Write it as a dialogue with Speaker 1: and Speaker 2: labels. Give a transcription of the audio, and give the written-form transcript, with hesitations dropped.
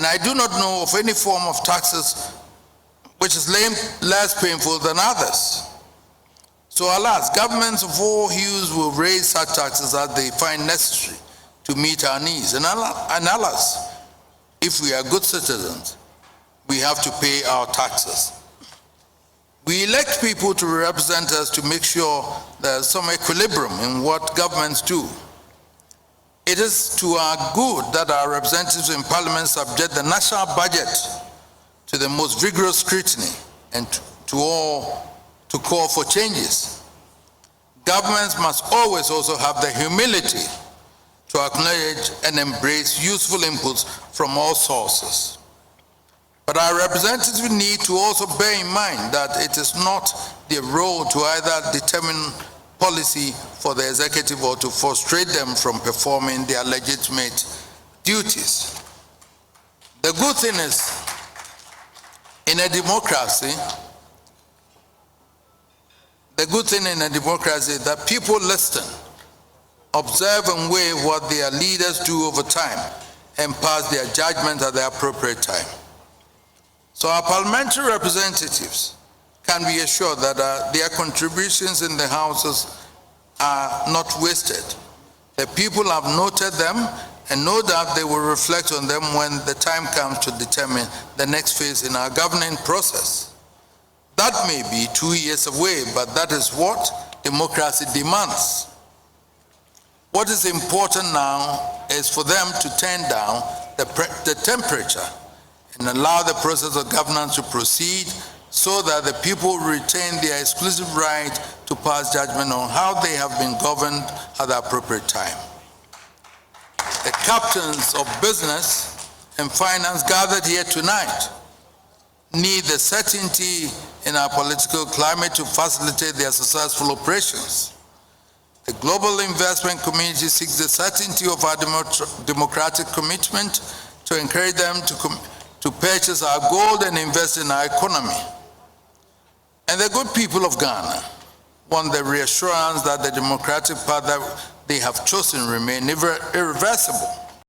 Speaker 1: And I do not know of any form of taxes which is less painful than others. So alas, governments of all hues will raise such taxes as they find necessary to meet our needs. And alas, if we are good citizens, we have to pay our taxes. We elect people to represent us to make sure there's some equilibrium in what governments do. It is to our good that our representatives in Parliament subject the national budget to the most vigorous scrutiny and to call for changes. Governments must always also have the humility to acknowledge and embrace useful inputs from all sources. But our representatives need to also bear in mind that it is not their role to either determine policy for the executive or to frustrate them from performing their legitimate duties. The good thing is, in a democracy, is that people listen, observe and weigh what their leaders do over time and pass their judgment at the appropriate time. So our parliamentary representatives can be assured that their contributions in the houses are not wasted. The people have noted them, and no doubt they will reflect on them when the time comes to determine the next phase in our governing process. That may be 2 years away, but that is what democracy demands. What is important now is for them to turn down the temperature and allow the process of governance to proceed so that the people retain their exclusive right to pass judgment on how they have been governed at the appropriate time. The captains of business and finance gathered here tonight need the certainty in our political climate to facilitate their successful operations. The global investment community seeks the certainty of our democratic commitment to encourage them to purchase our gold and invest in our economy. And the good people of Ghana want the reassurance that the democratic path that they have chosen remains irreversible.